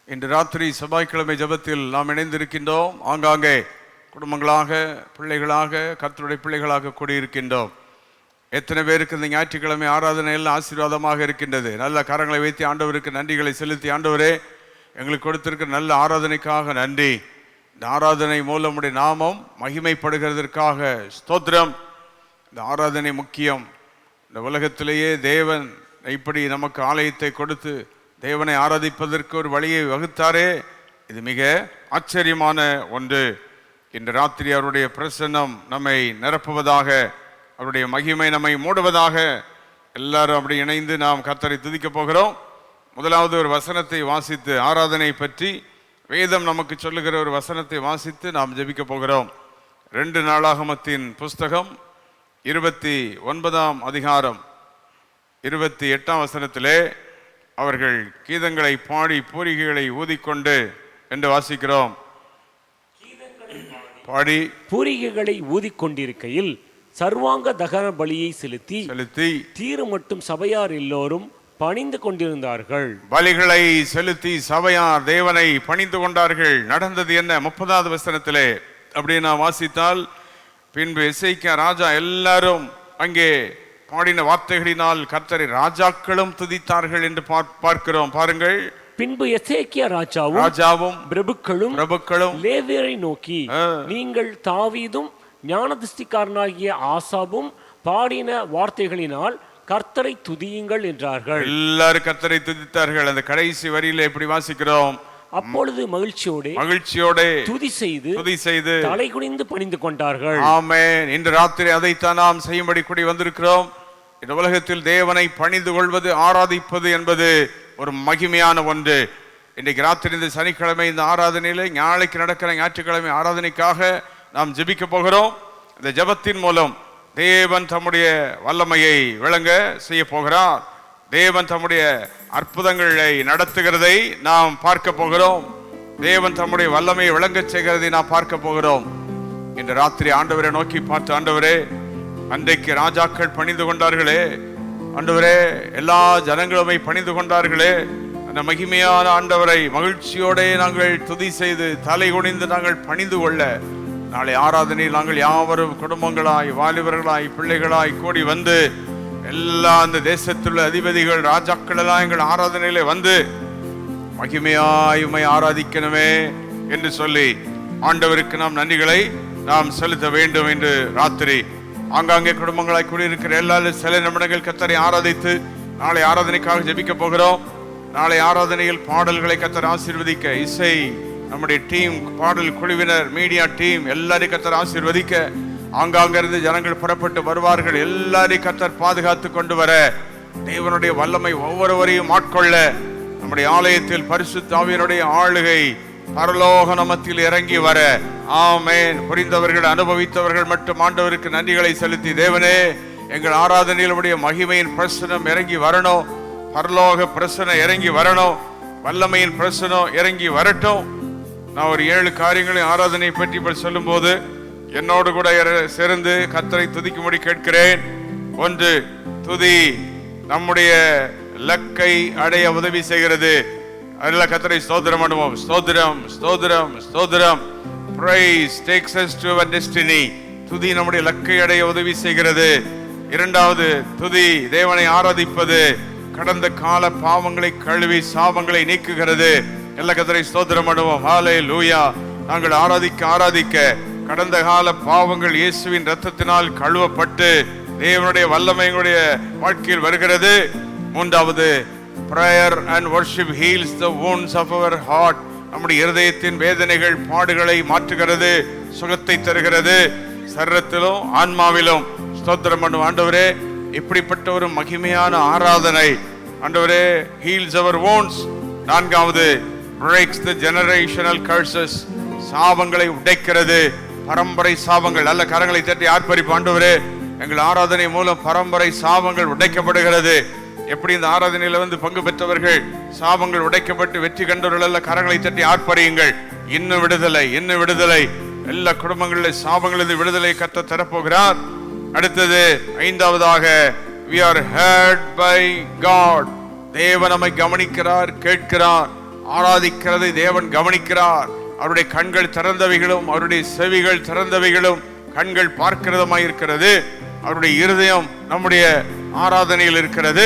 இன்று ராத்திரி செவ்வாய்க்கிழமை ஜெபத்தில் நாம் இணைந்திருக்கின்றோம். ஆங்காங்கே குடும்பங்களாக, பிள்ளைகளாக, கர்த்தருடைய பிள்ளைகளாக கூடியிருக்கின்றோம். எத்தனை பேருக்கு இந்த ஞாயிற்றுக்கிழமை ஆராதனையில் ஆசீர்வாதமாக இருக்கின்றது? நல்ல கரங்களை வைத்து ஆண்டவருக்கு நன்றிகளை செலுத்தி, ஆண்டவரே எங்களுக்கு கொடுத்திருக்கிற நல்ல ஆராதனைக்காக நன்றி. இந்த ஆராதனை மூலம் உடைய நாமம் மகிமைப்படுகிறதற்காக ஸ்தோத்திரம். இந்த ஆராதனை முக்கியம். இந்த உலகத்திலேயே தேவன் இப்படி நமக்கு ஆலயத்தை கொடுத்து தேவனை ஆராதிப்பதற்கு ஒரு வழியை வகுத்தாரே, இது மிக ஆச்சரியமான ஒன்று. இன்று ராத்திரி அவருடைய பிரசன்னம் நம்மை நிரப்புவதாக, அவருடைய மகிமை நம்மை மூடுவதாக. எல்லாரும் அப்படி இணைந்து நாம் கர்த்தரை துதிக்கப் போகிறோம். முதலாவது ஒரு வசனத்தை வாசித்து, ஆராதனை பற்றி வேதம் நமக்கு சொல்லுகிற ஒரு வசனத்தை வாசித்து நாம் ஜெபிக்க போகிறோம். 2 நாளாகமத்தின் புஸ்தகம் 29ஆம் அதிகாரம் 28ஆம் வசனத்திலே அவர்கள் கீதங்களை பாடி பூரிகைகளை ஊதிக்கொண்டு என்று வாசிக்கிறோம். பாடி பூரிகைகளை ஊதிக்கொண்டிருக்கையில் சர்வாங்க தகன பலியை செலுத்தி தீரு மட்டும் சபையார் எல்லோரும் பணிந்து கொண்டிருந்தார்கள். பலிகளை செலுத்தி சபையார் தேவனை பணிந்து கொண்டார்கள். நடந்தது என்ன? 30வது வசனத்திலே அப்படி நான் வாசித்தால், பின்பு எசேக்கியா ராஜா எல்லாரும் அங்கே பாடின வார்த்தைகளினால் கர்த்தரை ராஜாக்களும் துதித்தார்கள் என்று பார்க்கிறோம். பாருங்கள், பின்பு எசேக்கியா ராஜாவும் பிரபுக்களும் லேவியரை நோக்கி, நீங்கள் தாவீதும் ஞானதிஷ்டிக்காரனாகிய ஆசாபும் பாடின வார்த்தைகளினால் கர்த்தரை துதியுங்கள் என்றார்கள். எல்லாரும் கர்த்தரை துதித்தார்கள். அந்த கடைசி வரியில எப்படி வாசிக்கிறோம்? அப்பொழுது மகிழ்ச்சியோட துதி செய்து தலை குனிந்து பணிந்து கொண்டார்கள். ஆமென். இன்று ராத்திரி அதைத்தான் நாம் செய்யும்படி கூடி வந்திருக்கிறோம். இந்த உலகத்தில் தேவனை பணிந்து கொள்வது, ஆராதிப்பது என்பது ஒரு மகிமையான ஒன்று. இன்றைக்கு ராத்திரி இந்த சனிக்கிழமை இந்த ஆராதனையில, நாளைக்கு நடக்கிற ஞாயிற்றுக்கிழமை ஆராதனைக்காக நாம் ஜெபிக்க போகிறோம். இந்த ஜெபத்தின் மூலம் தேவன் தம்முடைய வல்லமையை விளங்க செய்ய போகிறார். தேவன் தம்முடைய அற்புதங்களை நடத்துகிறதை நாம் பார்க்க போகிறோம். தேவன் தம்முடைய வல்லமையை விளங்க செய்கிறதை நாம் பார்க்க போகிறோம். இன்று ராத்திரி ஆண்டவரை நோக்கி பார்த்து, ஆண்டவரே, அன்றைக்கு ராஜாக்கள் பணிந்து கொண்டார்களே, ஆண்டவரே எல்லா ஜனங்களுமே பணிந்து கொண்டார்களே, அந்த மகிமையான ஆண்டவரை மகிழ்ச்சியோட நாங்கள் துதி செய்து தலை குனிந்து நாங்கள் பணிந்து கொள்ள, நாளை ஆராதனையில் நாங்கள் யாவரும் குடும்பங்களாய், வாலிபர்களாய், பிள்ளைகளாய் கூடி வந்து, எல்லா அந்த தேசத்தில் உள்ள அதிபதிகள், ராஜாக்கள் எல்லாம் எங்கள் ஆராதனையில வந்து மகிமையாய் உம்மை ஆராதிக்கணுமே என்று சொல்லி ஆண்டவருக்கு நாம் நன்றிகளை நாம் செலுத்த வேண்டும். என்று ராத்திரி ஆங்காங்கே குடும்பங்களாய் கூடியிருக்கிற எல்லாரும் சில நிமிடங்கள் கர்த்தரை ஆராதித்து நாளை ஆராதனைக்காக ஜெபிக்க போகிறோம். நாளை ஆராதனையில் பாடல்களை கர்த்தர் ஆசீர்வதிக்க, இசை நம்முடைய டீம், பாடல் குழுவினர், மீடியா டீம் எல்லாரையும் கர்த்தர் ஆசீர்வதிக்க, ஆங்காங்கிருந்து ஜனங்கள் புறப்பட்டு வருவார்கள். எல்லாரையும் கர்த்தர் பாதுகாத்து கொண்டு வர, தேவனுடைய வல்லமை ஒவ்வொருவரையும் ஆட்கொள்ள, நம்முடைய ஆலயத்தில் பரிசுத்த ஆவியினுடைய ஆளுகை பரலோக நமத்தில் இறங்கி வர. ஆமென். புரிந்தவர்கள், அனுபவித்தவர்கள் மட்டும் ஆண்டவருக்கு நன்றிகளை செலுத்தி, தேவனே எங்கள் ஆராதனையிலுடைய மகிமையின் பிரசனம் இறங்கி வரணும், பரலோக பிரசனம் இறங்கி வரணும், வல்லமையின் பிரசனம் இறங்கி வரட்டும். நான் ஒரு 7 காரியங்களை ஆராதனை பற்றி சொல்லும் போது என்னோடு கூட சேர்ந்து கர்த்தரை துதிக்கும்படி கேட்கிறேன். 1, துதி நம்முடைய இலக்கை அடைய உதவி செய்கிறது. அதில் கர்த்தரை ஸ்தோத்திரம் பண்ணுவோம். ஸ்தோத்திரம், ஸ்தோத்திரம், ஸ்தோத்திரம். Praise takes us to our destiny. துதி நம்முடைய இலக்கை அடைய உதவி செய்கிறது. 2வது, துதி தேவனை ஆராதிப்பது கடந்த கால பாவங்களை கழுவி சாபங்களை நீக்குகிறது. எல்லா கர்த்தரை ஸ்தோத்திரம் பண்ணுவோம். ஹல்லேலூயா. நாங்கள் ஆராதிக்க கடந்த கால பாவங்கள் இயேசுவின் இரத்தத்தினால் கழுவப்பட்டு தேவனுடைய வல்லமை எங்களுடைய வாழ்க்கையில் வருகிறது. 3வது, prayer and worship heals the wounds of our heart. நம்முடைய இருதயத்தின் வேதனைகள், பாடுகளை மாற்றுகிறது, சுகத்தை தருகிறது. சரீரத்திலும் ஆன்மாவிலும் ஸ்தோத்திரம் பண்ணும். ஆண்டவரே, இப்படிப்பட்ட ஒரு மகிமையான ஆராதனை ஆண்டவரே heals our wounds. 4வது, breaks the generational curses. சாபங்களை உடைக்கிறது, பரம்பரை சாபங்கள். நல்ல கரங்களை தட்டி ஆர்ப்பரிப்பு. ஆண்டவரே, எங்கள் ஆராதனை மூலம் பரம்பரை சாபங்கள் உடைக்கப்படுகிறது. எப்படி இந்த ஆராதனையில வந்து பங்கு பெற்றவர்கள் சாபங்கள் உடைக்கப்பட்டு வெற்றி கண்டவர்கள் அல்ல, கரங்களை தட்டி ஆர்ப்பரியுங்கள். இன்னும் விடுதலை, இன்னும் விடுதலை. எல்லா குடும்பங்களில் சாபங்களிலிருந்து விடுதலை கர்த்தர் தரப்போகிறார். அடுத்தது 5வதாக, we are heard by God. தேவன் நம்மை கவனிக்கிறார், கேட்கிறார். ஆராதிக்கிறதை தேவன் கவனிக்கிறார். அவருடைய கண்கள் திறந்தவைகளும் அவருடைய செவிகள் திறந்தவைகளும் கண்கள் பார்க்கிறதுமாய் இருக்கிறது. அவருடைய இருதயம் நம்முடைய ஆராதனையில் இருக்கிறது.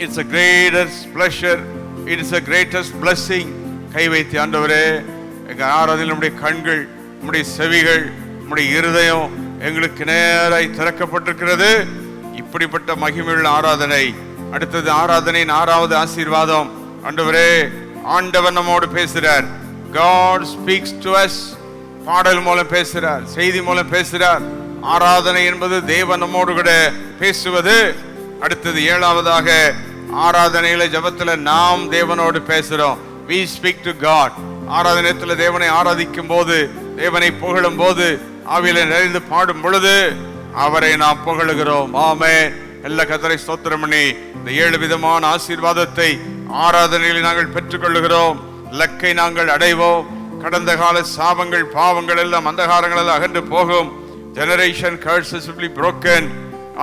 It's a greatest pleasure, it is a greatest blessing. கை வைத்து ஆண்டவரே, எங்க ஆராதனையில் நம்முடைய கண்கள், நம்முடைய செவிகள், நம்முடைய இருதயம் எங்களுக்கு நேராய் திறக்கப்பட்டிருக்கிறது. இப்படிப்பட்ட மகிமையுள்ள ஆராதனை. அடுத்தது ஆராதனையின் 6வது ஆசீர்வாதம். ஆண்டவரே, ஆண்டவர் நம்மோடு பேசுறார். God speaks to us. பாடல் மூலம் பேசுறார், செய்தி மூலம் பேசுறார். ஆராதனை என்பது தேவன் நம்மோடு கூட பேசுவது. அடுத்தது 7வதாக ஆராதனையில ஜபத்துல நாம் தேவனோடு பேசுறோம். We speak to God. ஆராதனையத்தில் தேவனை ஆராதிக்கும் போது, தேவனை புகழும் போது, ஆவியில நிறைந்து பாடும் பொழுது அவரை நாம் புகழுகிறோம். ஆமென். எல்லா கர்த்தரை ஸ்தோத்திரம் பண்ணி இந்த 7 விதமான ஆசீர்வாதத்தை ஆராதனையில் நாங்கள் பெற்றுக்கொள்ளுகிறோம். இலக்கை நாங்கள் அடைவோம். கடந்த கால சாபங்கள், பாவங்கள் எல்லாம், அந்தகாரங்கள் எல்லாம் அகன்று போகும். Generation curses will be broken.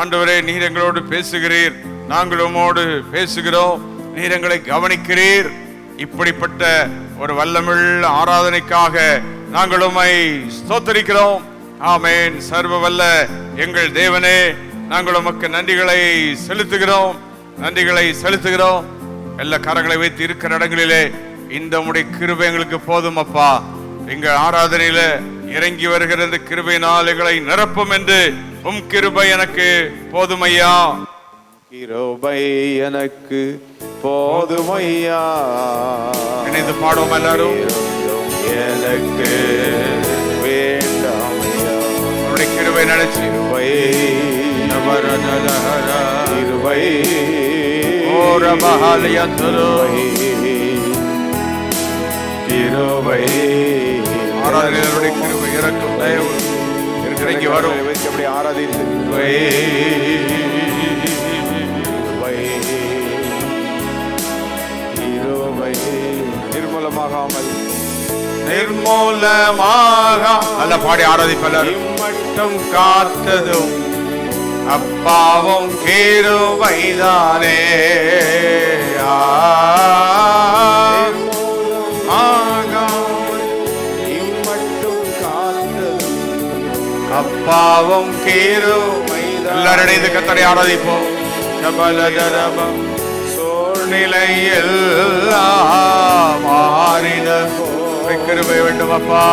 ஆண்டவரே, நீர் எங்களோடு பேசுகிறீர், நாங்கள் உம்மோடு பேசுகிறோம், நீர் எங்களை கவனிக்கிறீர். இப்படிப்பட்ட ஒரு வல்லமுள்ள ஆராதனைக்காக நாங்கள் உம்மை ஸ்தோத்திரிக்கிறோம். ஆமென். சர்வ வல்ல எங்கள் தேவனே, நாங்கள் உமக்கு நன்றிகளை செலுத்துகிறோம், நன்றிகளை செலுத்துகிறோம். எல்லா கரங்களை வைத்து இருக்கிற இடங்களிலே இந்த உம்முடைய கிருபை எங்களுக்கு போதும் அப்பா. எங்கள் ஆராதனையில இறங்கி வருகிற இந்த கிருபையினால் எங்களை நிரப்பும் என்று உம் கிருபை எனக்கு போதுமையா. கிருபை எனக்கு போதுமையா. இணைந்து பாடுவோம் எல்லாரும். எனக்கு வேண்டாமையா. உம்முடைய கிருபை நினைச்சு கிருபை கிருபை கிருபை ஆராதனையினுடைய கிருபை இறக்கும் தயவு இறங்கி வரும். அப்படி ஆராதித்து நிர்மூலமாகாமல் நிர்மூலமாக நல்ல பாடி ஆராதிப்பல்லர். இம்மட்டும் காத்ததும் அப்பாவும் கிருபைதானே. இம்மட்டும் காத்ததும் அப்பாவும் கிருபைதானே. எல்லாரும் இணைந்து கர்த்தரை ஆராதிப்போம். சபலதரபம் சூழ்நிலையில் மாறின கிருபை வேண்டும் அப்பா.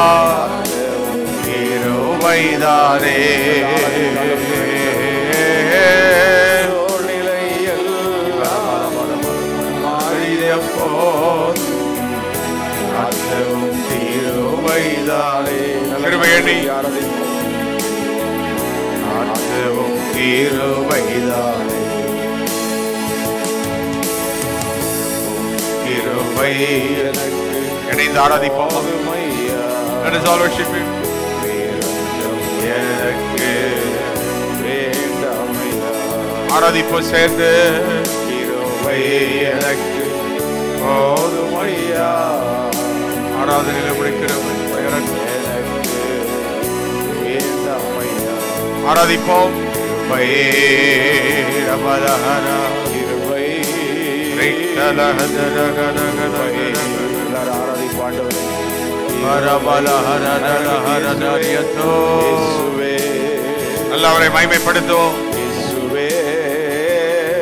கிருபைதானே. சூழ்நிலையில் மாறினப்போ அதுவும் கிருபைதானே. கிருபை எண்ணி அதுவும் கிருபைதானே. கிருபை எனக்கு இணைந்து ஆராதிப்போம். Let us all worship him. எனக்கு வேண்டாமையா. ஆராதிப்போம் சேர்ந்து. கிருபை எனக்கு போதுமையா. ஆராதனையில் முடிக்கிறோம். எனக்கு வேண்டாமையா. ஆராதிப்போம். ரமலஹரா கிருபை ஆராதிப்பாண்டவரே. நல்லவரை மகிமைப்படுத்துவோம்.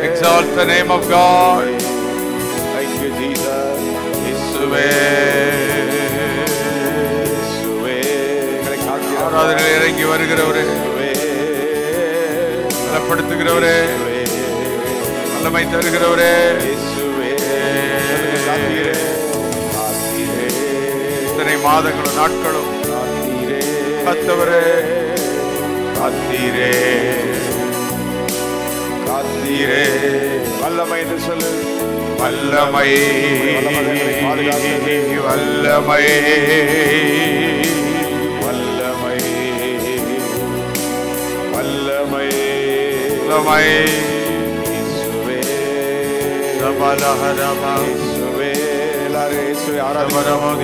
Exalt the name of God. Thank you, Jesus. இயேசுவே. எங்களை காக்கிறவரே. ஆராதனையில் இறங்கி வருகிறவரே, பலப்படுத்துகிறவரே, வல்லமை தருகிறவரே, இத்தனை மாதங்களும் நாட்களும் கர்த்தரே காத்தீரே, காத்தீரே. வல்லமை என்று சொல்லு. வல்லமை வல்லமை வல்லமை வல்லமை வல்லமை இயேசுவே. ரமலஹரமா இயேசுவே. எல்லாரும் இயேசுவை ஆராதிப்போம்.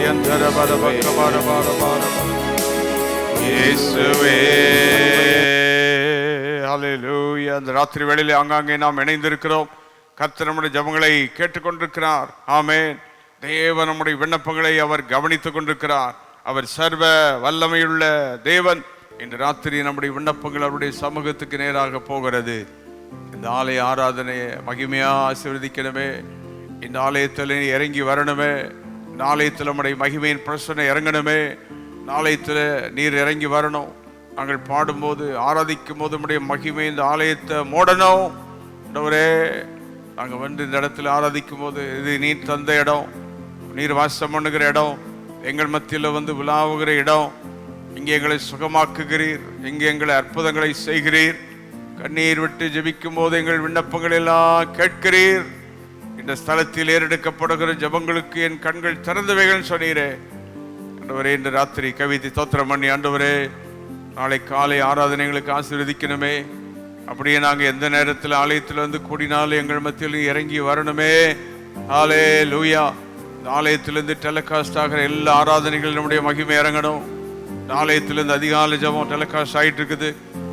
இயேசுவே. ஹல்லேலூயா. அந்த ராத்திரி வேளையிலே ஆங்காங்கே நாம் இணைந்திருக்கிறோம். கர்த்தர் நம்முடைய ஜெபங்களை கேட்டுக்கொண்டிருக்கிறார். ஆமென். தேவன் நம்முடைய விண்ணப்பங்களை அவர் கவனித்துக் கொண்டிருக்கிறார். அவர் சர்வ வல்லமையுள்ள தேவன். இன்று ராத்திரி நம்முடைய விண்ணப்பங்கள் அவருடைய சமூகத்துக்கு நேராக போகிறது. இந்த ஆலய ஆராதனையை மகிமையா ஆசீர்வதிக்கணுமே. இந்த ஆலயத்தில் இறங்கி வரணுமே. இந்த ஆலயத்தில் நம்முடைய மகிமையின் பிரச்சனை இறங்கணுமே. இந்த ஆலயத்தில் நீர் இறங்கி வரணும். நாங்கள் பாடும்போது ஆராதிக்கும் போது நம்முடைய மகிமை இந்த ஆலயத்தை மூடணும். ஆண்டவரே, நாங்கள் வந்து இந்த இடத்துல ஆராதிக்கும் போது இது நீர் தந்த இடம், நீர் வாசம் பண்ணுகிற இடம், எங்கள் மத்தியில் வந்து விழாவுகிற இடம். இங்கே எங்களை சுகமாக்குகிறீர், இங்கே எங்களை அற்புதங்களை செய்கிறீர். கண்ணீர் விட்டு ஜெபிக்கும் போது எங்கள் விண்ணப்பங்கள் எல்லாம் கேட்கிறீர். இந்த ஸ்தலத்தில் ஏறெடுக்கப்படுகிற ஜபங்களுக்கு என் கண்கள் திறந்தவைகள் சொன்னீரே. ஆண்டவரே, இன்று ராத்திரி கவிதை தோத்திரம் பண்ணி ஆண்டவரே, நாளை காலை ஆராதனைகளுக்கு ஆசீர்வதிக்கணுமே. அப்படியே நாங்கள் எந்த நேரத்தில் ஆலயத்தில் வந்து கூடினாலும் எங்கள் மத்தியில் இறங்கி வரணுமே. ஹல்லேலூயா. ஆலயத்திலிருந்து டெலிகாஸ்ட் ஆகிற எல்லா ஆராதனைகளும் நம்முடைய மகிமை இறங்கணும். ஆலயத்திலிருந்து அதிகாலை ஜபம் டெலிகாஸ்ட் ஆகிட்டு இருக்குது.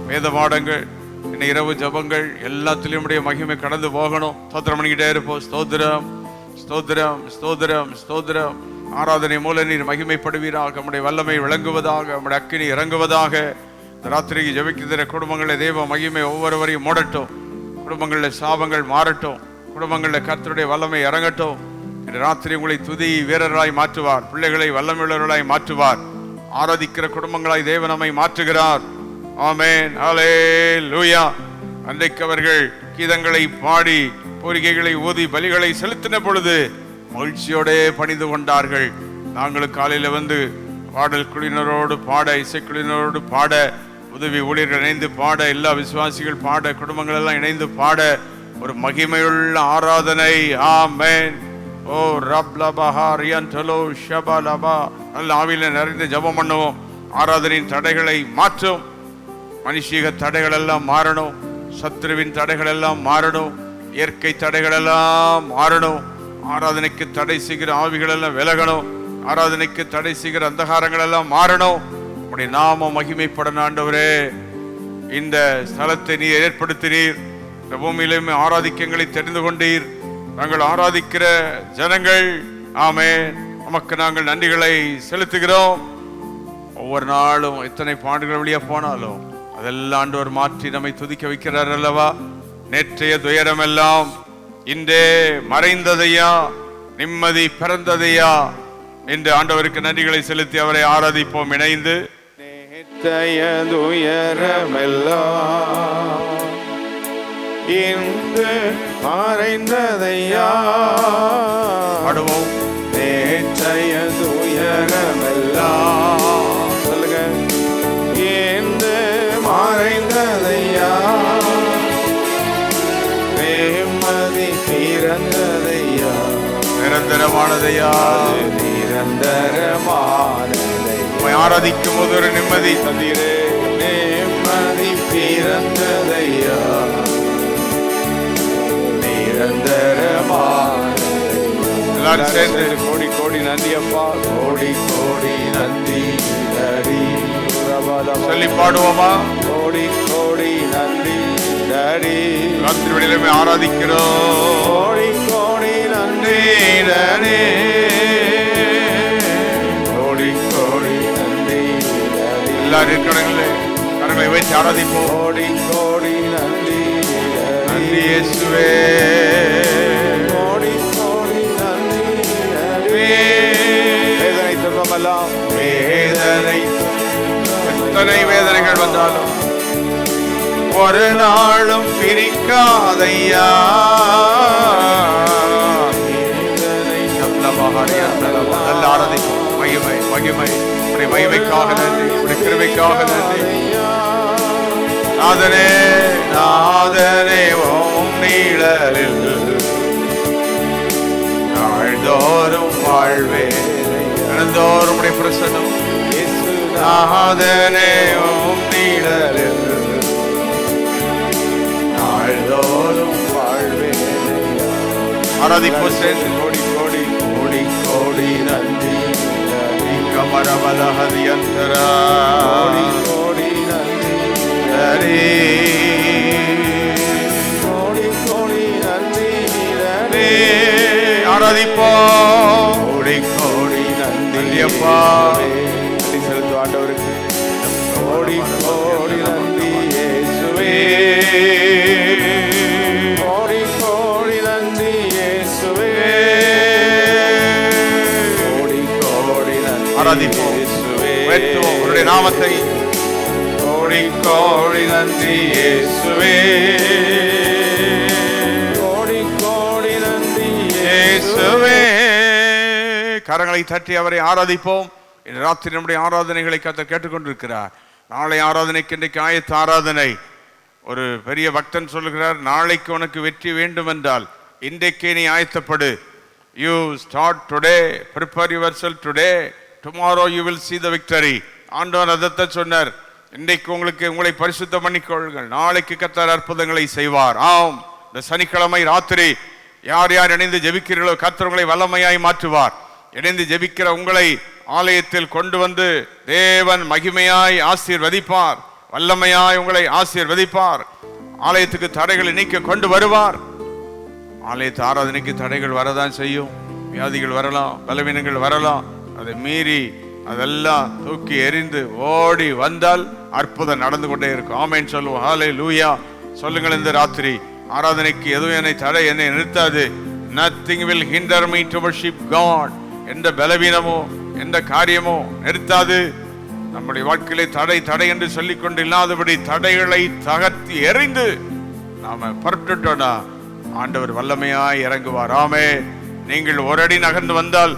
வேத பாடங்கள், இன்னும் இரவு ஜபங்கள் எல்லாத்திலும் நம்முடைய மகிமை கடந்து போகணும். ஸ்தோத்திரம் பண்ணிக்கிட்டே இருப்போம். ஸ்தோத்திரம், ஸ்தோத்திரம், ஸ்தோத்திரம், ஸ்தோத்திரம். ஆராதனை மூலம் நீர் மகிமைப்படுவீராக. நம்முடைய வல்லமை விளங்குவதாக, நம்முடைய அக்கினி இறங்குவதாக. ராத்திரிக்கு ஜெபிக்கிற குடும்பங்களை தேவ மகிமை ஒவ்வொருவரையும் மூடட்டும். குடும்பங்களில் சாபங்கள் மாறட்டும். குடும்பங்களில் கர்த்தருடைய வல்லமை இறங்கட்டும். இன்று ராத்திரி உங்களை துதி வீரர்களாய் மாற்றுவார். பிள்ளைகளை வல்லமையுள்ளவர்களாய் மாற்றுவார். ஆராதிக்கிற குடும்பங்களாய் தேவன் நம்மை மாற்றுகிறார். ஆமென், ஹல்லேலூயா. அன்றைக்கு அவர்கள் கீதங்களை பாடி பூரிகைகளை ஊதி பலிகளை செலுத்தின பொழுது மகிழ்ச்சியோட பணிந்து கொண்டார்கள். நாங்களும் காலையில் வந்து பாடல் குழுவினரோடு பாட, இசைக்குழுவினரோடு பாட, உதவி ஊழியர்கள் இணைந்து பாட, எல்லா விசுவாசிகள் பாட, குடும்பங்கள் எல்லாம் இணைந்து பாட, ஒரு மகிமையுள்ள ஆராதனை. ஆமென். ஓ ரப்லபஹா ரியன்டலோ ஷபலபா. நல்ல ஆவியில நிறைந்து ஜெபம் பண்ணுவோம். ஆராதனையின் தடைகளை மாற்றும். மனுஷீக தடைகள் எல்லாம் மாறணும். சத்ருவின் தடைகள் எல்லாம் மாறணும். இயற்கை தடைகள் எல்லாம் மாறணும். ஆராதனைக்கு தடை செய்கிற ஆவிகள் எல்லாம் விலகணும். ஆராதனைக்கு தடை செய்கிற அந்தகாரங்கள் எல்லாம் மாறணும். உடைய நாம மகிமைப்படணும். ஆண்டவரே, இந்த ஸ்தலத்தை நீ ஏற்படுத்தினீர். இந்த பூமியிலுமே ஆராதிக்கங்களை தெரிந்து கொண்டீர். நாங்கள் ஆராதிக்கிற ஜனங்கள், ஆமென், நமக்கு நாங்கள் நன்றிகளை செலுத்துகிறோம். ஒவ்வொரு நாளும் எத்தனை பாடுகள் வழியா போனாலும் அதெல்லாம் ஆண்டவர் மாற்றி நம்மை துதிக்க வைக்கிறார் அல்லவா. நேற்றைய துயரம் எல்லாம் இன்றே மறைந்ததையா, நிம்மதி பிறந்ததையா என்று ஆண்டவருக்கு நன்றிகளை செலுத்தி அவரை ஆராதிப்போம் இணைந்து. நேற்றைய துயரமெல்லாம் இன்று மறைந்ததையா. பாடுவோம். நேற்றைய துயரமெல்லாம் சொல்லுங்க, இன்று மறைந்ததையா. நிம்மதி பிறந்ததையா, நிரந்தரமானதையா, நிரந்தரமானதை ஆராதிக்கும் போது ஒரு நிம்மதி தந்தீரே. நிம்மதி பிறந்ததையா, நிரந்தரமானதை. எல்லாரும் சேர்ந்து கோடி கோடி நன்றி அப்பா, கோடி கோடி நன்றி நரி சொல்லி பாடுவோமா? கோடி கோடி நன்றி நரி. ராத்திரி வேளையிலுமே ஆராதிக்கிறோம். கோடி கோடி நன்றி நரி, கோடி கோடி நன்றி நரி. எல்லாரும் இருக்கிறவங்களே கரங்களை வைத்து ஆராதிப்போம். கோடி கோடி நன்றி நன்றி இயேசுவே. கோடி கோடி நன்றி நரி. வேதனை துன்பமெல்லாம், வேதனை எத்தனை வேதனைகள் வந்தாலும் ஒரு நாளும் பிரிக்காதையா. நல்ல ஆராதிப்போம். மகிமை மகிமை, உடைய மகிமைக்காக நன்றி, உடைய கிருபைக்காக நன்றி. நாதனே நாதனே ஓம் நீழலில் நாள்தோறும் வாழ்வே. தினந்தோறும் உடைய பிரசன்னம். நாதனே ஓம் நீழலில் நாள்தோறும் வாழ்வே. ஆராதிப்போம் சேர்ந்து. கோடி கோடி கோடி கோடி நன்றி நரி. கமரவல ஹரியந்தரா கோடி கோடி நன்றி ஹரி. கோடி கோடி நன்றி நரி. ஆராதிப்போம். அப்பா. நன்றி செலுத்து ஆண்டவருக்கு. கோடி கோடி நன்றி இயேசுவே. கோடி கோடி நன்றி இயேசுவே. கோடி கோடி நன்றி ஆராதிப்போம், உயர்த்துவோம் உம்முடைய நாமத்தை. கோடி கோடி நன்றி இயேசுவே. கோடி கோடி நன்றி இயேசுவே. கரங்களை தட்டி அவரை ஆராதிப்போம். இன்று ராத்திரி நம்முடைய ஆராதனைகளை கர்த்தர் கேட்டுக்கொண்டிருக்கிறார். நாளை ஆராதனைக்கு இன்றைக்கு ஆயத்த ஆராதனை. ஒரு பெரிய பக்தன் சொல்லுகிறார், நாளைக்கு உனக்கு வெற்றி வேண்டும் என்றால் இன்றைக்கே நீ ஆயத்தப்படு. You start today, prepare yourself today, tomorrow you will see the victory. ஆண்டவர் அதைத்தான் சொன்னார். இன்றைக்கு உங்களை பரிசுத்தம் பண்ணிக்கொள்ளுங்கள், நாளைக்கு கர்த்தர் அற்புதங்களை செய்வார். ஆம், இந்த சனிக்கிழமை ராத்திரி யார் யார் இணைந்து ஜெபிக்கிறீர்களோ கர்த்தர் உங்களை வல்லமையாய் மாற்றுவார். இணைந்து ஜெபிக்கிற உங்களை ஆலயத்தில் கொண்டு வந்து தேவன் மகிமையாய் ஆசீர்வதிப்பார், வல்லமையாய் உங்களை ஆசீர்வதிப்பார். ஆலயத்துக்கு தடைகளை நீக்க கொண்டு வருவார். ஆலயத்து ஆராதனைக்கு தடைகள் வரதான் செய்யும், வியாதிகள் வரலாம், பலவீனங்கள் வரலாம். அதை மீறி அதெல்லாம் தூக்கி எறிந்து ஓடி வந்தால் அற்புதம் நடந்து கொண்டே இருக்கும். ஆமென் சொல்லுவோம். ஹல்லேலூயா சொல்லுங்கள். இந்த ராத்திரி ஆராதனைக்கு எதுவும் என்னை நிறுத்தாது. nothing will hinder me to worship God. எந்த பலவீனமோ எந்த காரியமோ நிறுத்தாது. நம்முடைய வாழ்க்கையிலே தடை என்று சொல்லிக் கொண்டு இல்லாதபடி தடைகளை தகர்த்தி எறிந்து நாம புறப்பட்டுட்டோம்னா ஆண்டவர் வல்லமையாய் இறங்குவார். ஆமென். நீங்கள் ஒரு அடி நகர்ந்து வந்தால்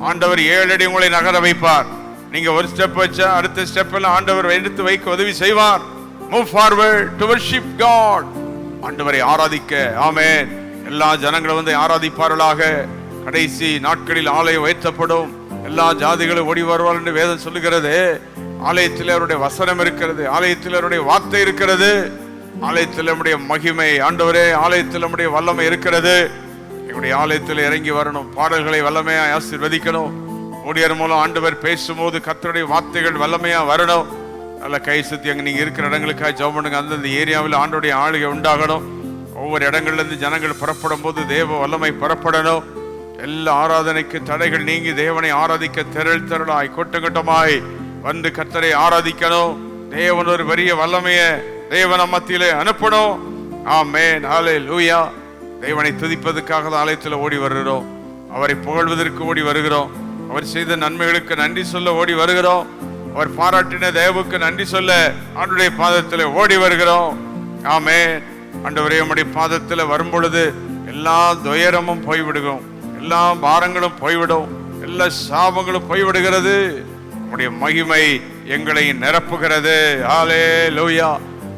ஆண்டவர் 7 அடி உங்களை நகர வைப்பார். நீங்க ஒரு ஸ்டெப் வச்சா அடுத்த ஸ்டெப்ல ஆண்டவர் எடுத்து வைக்க உதவி செய்வார். Move forward to worship God. ஆண்டவரை ஆராதிக்க. ஆமென். எல்லா ஜனங்களும் வந்து ஆராதிப்பார்களாக. கடைசி நாட்களில் ஆலயம் உயர்த்தப்படும், எல்லா ஜாதிகளும் ஓடி வருவார்கள் என்று வேதம் சொல்லுகிறது. ஆலயத்தில் அவருடைய வசனம் இருக்கிறது, ஆலயத்தில் அவருடைய வார்த்தை இருக்கிறது, ஆலயத்தில் நம்முடைய மகிமை. ஆண்டவரே, ஆலயத்தில் நம்முடைய வல்லமை இருக்கிறது. எங்களுடைய ஆலயத்தில் இறங்கி வரணும், பாடல்களை வல்லமையா ஆசீர்வதிக்கணும். ஊழியர் மூலம் ஆண்டவர் பேசும்போது கர்த்தருடைய வார்த்தைகள் வல்லமையா வரணும். நல்ல கை சுத்தி அங்கே நீங்க இருக்கிற இடங்களுக்காக ஜெபம் பண்ணுங்க. அந்தந்த ஏரியாவில் ஆண்டோடைய ஆளுகை உண்டாகணும். ஒவ்வொரு இடங்கள்ல இருந்து ஜனங்கள் புறப்படும் போது தேவ வல்லமை புறப்படணும். எல்லா ஆராதனைக்கு தடைகள் நீங்கி தேவனை ஆராதிக்க திரளாய் கூட்டமாய் வந்து கர்த்தரை ஆராதிக்கணும். தேவன் ஒரு பெரிய வல்லமைய தேவன மத்தியிலே அனுப்பணும். ஆமென். ஹல்லேலூயா. தேவனை துதிப்பதற்காக ஆலயத்தில் ஓடி வருகிறோம், அவரை புகழ்வதற்கு ஓடி வருகிறோம், அவர் செய்த நன்மைகளுக்கு நன்றி சொல்ல ஓடி வருகிறோம், அவர் பாராட்டின தேவனுக்கு நன்றி சொல்ல ஆண்டவருடைய பாதத்தில் ஓடி வருகிறோம். ஆமென். ஆண்டவரே, உம்முடைய பாதத்தில் வரும் பொழுது எல்லா துயரமும் போய்விடுகும், எல்லா பாரங்களும் போய்விடும், எல்லா சாபங்களும் போய்விடுகிறது. உம்முடைய மகிமை எங்களை நிரப்புகிறது. ஹல்லேலூயா.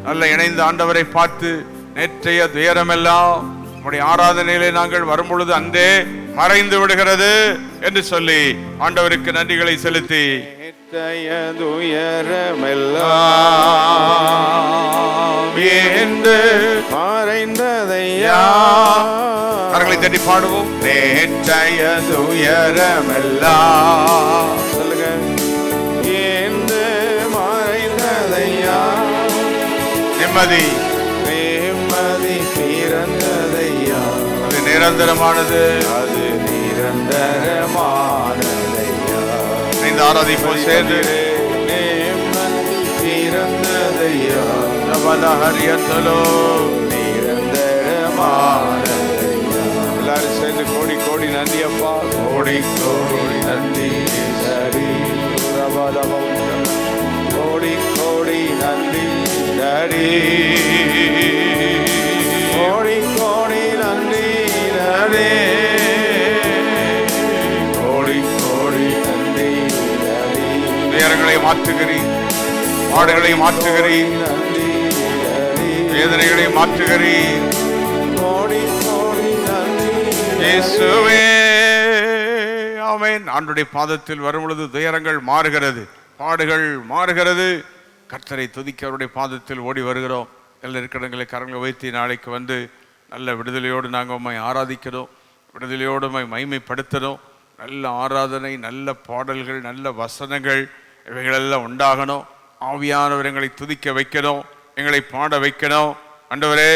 நல்ல இணைந்த ஆண்டவரை பார்த்து நேற்றைய துயரமெல்லாம் உம்முடைய ஆராதனையிலே நாங்கள் வரும் பொழுது அந்தே மறைந்து விடுகிறது என்று சொல்லி ஆண்டவருக்கு நன்றிகளை செலுத்தி மறைந்ததையா கரங்களை தட்டி பாடுவோம். நேற்றைய துயரமெல்லாம் சொல்லுங்க. என்று மறைந்ததையா, நிம்மதி பிறந்ததையா, அது நிரந்தரமானது, அது நிரந்தரமானதையா. இந்த ஆராதிப்போம் சேர்ந்து. பிறந்ததையா, ஹரியந்தலோ நிரந்தரமானதையா. எல்லாரும் சேர்ந்து கோடி கோடி நன்றி அப்பா, கோடி கோடி நன்றி சரி. கோடி கோடி நன்றி சரி. கோடி கோடி நன்றி நரே. கோடி கோடி நன்றி நரே. துயரங்களை மாற்றுகிறீர், பாடுகளை மாற்றுகிறீர், நன்றி நரே. வேதனைகளை மாற்றுகிறீர். கோடி கோடி நன்றி இயேசுவே. ஆமென். ஆண்டவருடைய பாதத்தில் வரும் பொழுது துயரங்கள் மாறுகிறது, பாடுகள் மாறுகிறது. கர்த்தரை துதிக்க அவருடைய பாதத்தில் ஓடி வருகிறோம். எல்லா இருக்கிறங்களை கரங்களை வைத்து நாளைக்கு வந்து நல்ல விடுதலையோடு நாங்கள் உம்மை ஆராதிக்கிறோம், விடுதலையோடு உம்மை மகிமைப்படுத்தணும். நல்ல ஆராதனை, நல்ல பாடல்கள், நல்ல வசனங்கள் இவைகளெல்லாம் உண்டாகணும். ஆவியானவர் எங்களை துதிக்க வைக்கணும், எங்களை பாட வைக்கணும். ஆண்டவரே,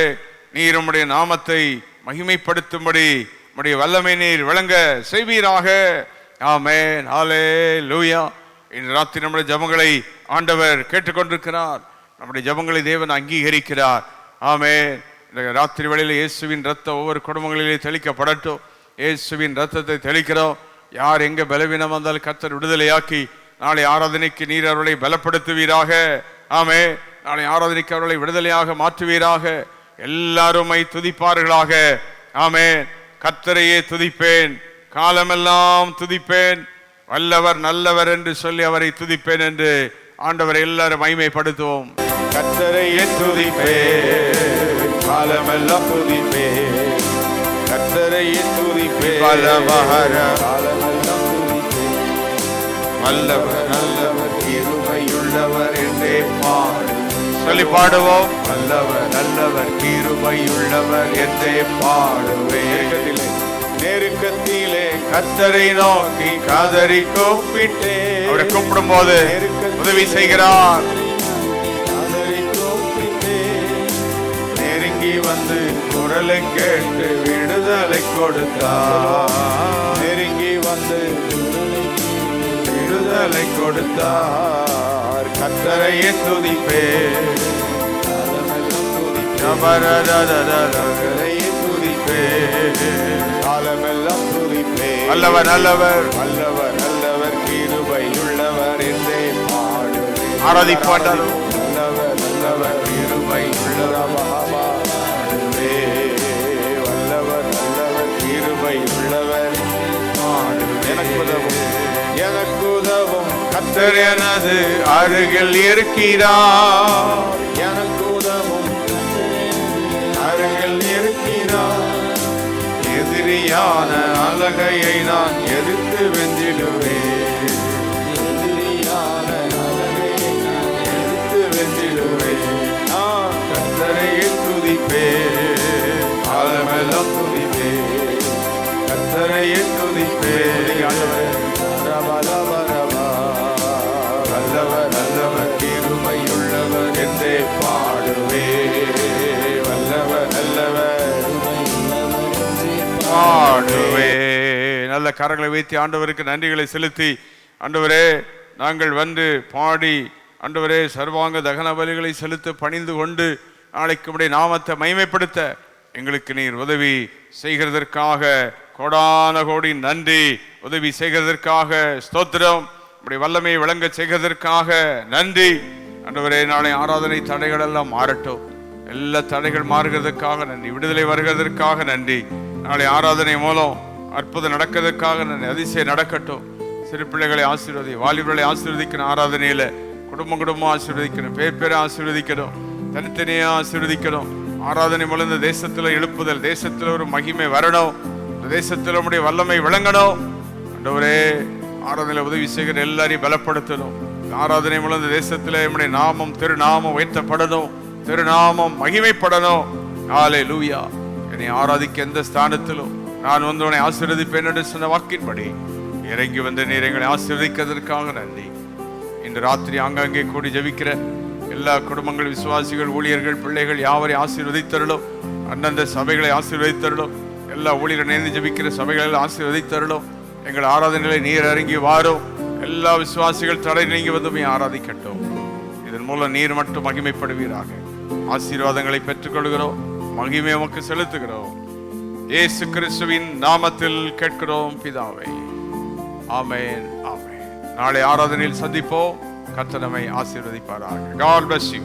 நீர் உம்முடைய நாமத்தை மகிமைப்படுத்தும்படி உம்முடைய வல்லமை நீர் விளங்க செய்வீராக. ஆமென். ஹல்லேலூயா. இன்று ராத்திரி நம்முடைய ஜெபங்களை ஆண்டவர் கேட்டுக்கொண்டிருக்கிறார். நம்முடைய ஜெபங்களை தேவன் அங்கீகரிக்கிறார். ஆமென். இந்த ராத்திரி வேளையில் இயேசுவின் ரத்தம் ஒவ்வொரு குடும்பங்களிலே தெளிக்கப்படட்டும். இயேசுவின் ரத்தத்தை தெளிக்கிறோம். யார் எங்க பலவீனம் வந்தால் கர்த்தர் விடுதலையாக்கி நாளை ஆராதனைக்கு நீர் அவர்களை பலப்படுத்துவீராக. ஆமென். நாளை ஆராதனைக்கு அவர்களை விடுதலையாக மாற்றுவீராக. எல்லாருமை துதிப்பார்களாக. ஆமென். கர்த்தரையே துதிப்பேன், காலமெல்லாம் துதிப்பேன், வல்லவர் நல்லவர் என்று சொல்லி அவரை துதிப்பேன் என்று ஆண்டவரை எல்லாரும் மகிமைப்படுத்துவோம். கர்த்தரையே துதிப்பேன், காலமெல்லாம் துதிப்பேன், கர்த்தரையே துதிப்பேன், வல்லவர் காலமெல்லாம் துதிப்பேன், வல்லவர் நல்லவர் கிருபையுள்ளவர் என்றே பாடு சொல்லி பாடுவோம். வல்லவர் நல்லவர் கிருபையுள்ளவர் என்றே பாடுவேன். நெருக்கத்திலே கர்த்தரை நோக்கி காதறி கூப்பிட்டேன், அவரை கூப்பிடும் போது உதவி செய்கிறார். காதறி கூப்பிட்டேன், நெருங்கி வந்து குரலை கேட்டு விடுதலை கொடுத்தார், நெருங்கி வந்து விடுதலை கொடுத்தார். கர்த்தரையே துதிப்பேன், கர்த்தரையே துதிப்பேன், காலமெல்லாம் துதிப்பேன். வல்லவர் நல்லவர், வல்லவர் நல்லவர் கிருபையுள்ளவர் என்றே பாடுவேன். ஆராதிப்பாட்டாலும் நல்லவர் நல்லவர் கிருபையுள்ளவர் பாடுவே, வல்லவர் நல்லவர் கிருபையுள்ளவர் பாடுவே. எனக்கு உதவும் கர்த்தர் எனது அருகில் இருக்கிறார், எனக்கு உதவும் அருகில் இருக்கிறார். எதிரியான அலகையை நான் எதிர்த்து வென்றிடுவேன், எதிரியான அலகையை நான் எதிர்த்து வென்றிடுவேன். நான் கர்த்தரையே துதிப்பேன், காலமெல்லாம் துதிப்பேன், கர்த்தரையே துதிப்பேன். வல்லவர் நல்லவர் கிருபையுள்ளவர் என்றே பாடுவே, வல்லவர் நல்லவர் பாடுவே. நல்ல கரங்களை வைத்து ஆண்டவருக்கு நன்றிகளை செலுத்தி, ஆண்டவரே நாங்கள் வந்து பாடி ஆண்டவரே சர்வாங்க தகன பலிகளை செலுத்த பணிந்து கொண்டு நாளைக்கு உடைய நாமத்தை மகிமைப்படுத்த எங்களுக்கு நீர் உதவி செய்கிறதற்காக கோடான கோடி நன்றி. உதவி செய்கிறதற்காக ஸ்தோத்திரம். உடைய வல்லமையை விளங்க செய்கிறதற்காக நன்றி. ஆண்டவரே நாளை ஆராதனை தடைகள் எல்லாம் மாறட்டும், எல்லா தடைகள் மாறுகிறதுக்காக நன்றி, விடுதலை வருகிறதற்காக நன்றி. நாளை ஆராதனை மூலம் அற்புதம் நடக்கிறதுக்காக நன்றி. அதிசயம் நடக்கட்டும். சிறு பிள்ளைகளை ஆசீர்வதி, வாலிபர்களை ஆசீர்வதிக்கணும். ஆராதனையில குடும்பம் குடும்பம் ஆசீர்வதிக்கணும், பேர் பேரை ஆசீர்வதிக்கணும், தனித்தனியா ஆசீர்வதிக்கணும். ஆராதனை மூலம் இந்த தேசத்துல எழுப்புதல், தேசத்துல ஒரு மகிமை வரணும், இந்த தேசத்துல நம்முடைய வல்லமை விளங்கணும். ஆண்டவரே ஆராதனையில உதவி செய்கிற எல்லாரையும் பலப்படுத்தணும். ஆராதனை மூலம் இந்த தேசத்துல நம்முடைய நாமம் திருநாமம் உயர்த்தப்படணும், திருநாமம் மகிமைப்படணும். ஹல்லேலூயா. என்னை ஆராதிக்க எந்த ஸ்தானத்திலும் நான் வந்து உன்னை ஆசீர்வதிப்பேன் என்று சொன்ன வாக்கின்படி இறங்கி வந்து நீர் எங்களை ஆசீர்வதிக்கிறதற்காக நன்றி. இன்று ராத்திரி ஆங்காங்கே கூடி ஜெபிக்கிற எல்லா குடும்பங்கள், விசுவாசிகள், ஊழியர்கள், பிள்ளைகள் யாவரையும் ஆசீர்வதித்தருளும். அந்தந்த சபைகளை ஆசீர்வதித்தருளும். எல்லா ஊழியர்கள் நேர்ந்து ஜெபிக்கிற சபைகளில் ஆசீர்வதித்தருளும். எங்கள் ஆராதனைகளை நீர் இறங்கி வாரும். எல்லா விசுவாசிகள் தடை நீங்கி வந்து ஆராதிக்கட்டும். இதன் மூலம் நீர் மட்டும் மகிமைப்படுவீராக. ஆசீர்வாதங்களை பெற்றுக்கொள்கிறோம், மகிமை உமக்கு செலுத்துகிறோம். இயேசு கிறிஸ்துவின் நாமத்தில் கேட்கிறோம் பிதாவே. ஆமென், ஆமென். நாளை ஆராதனையில் சந்திப்போம். கர்த்தர் நம்மை ஆசீர்வதிப்பாராக. God bless you.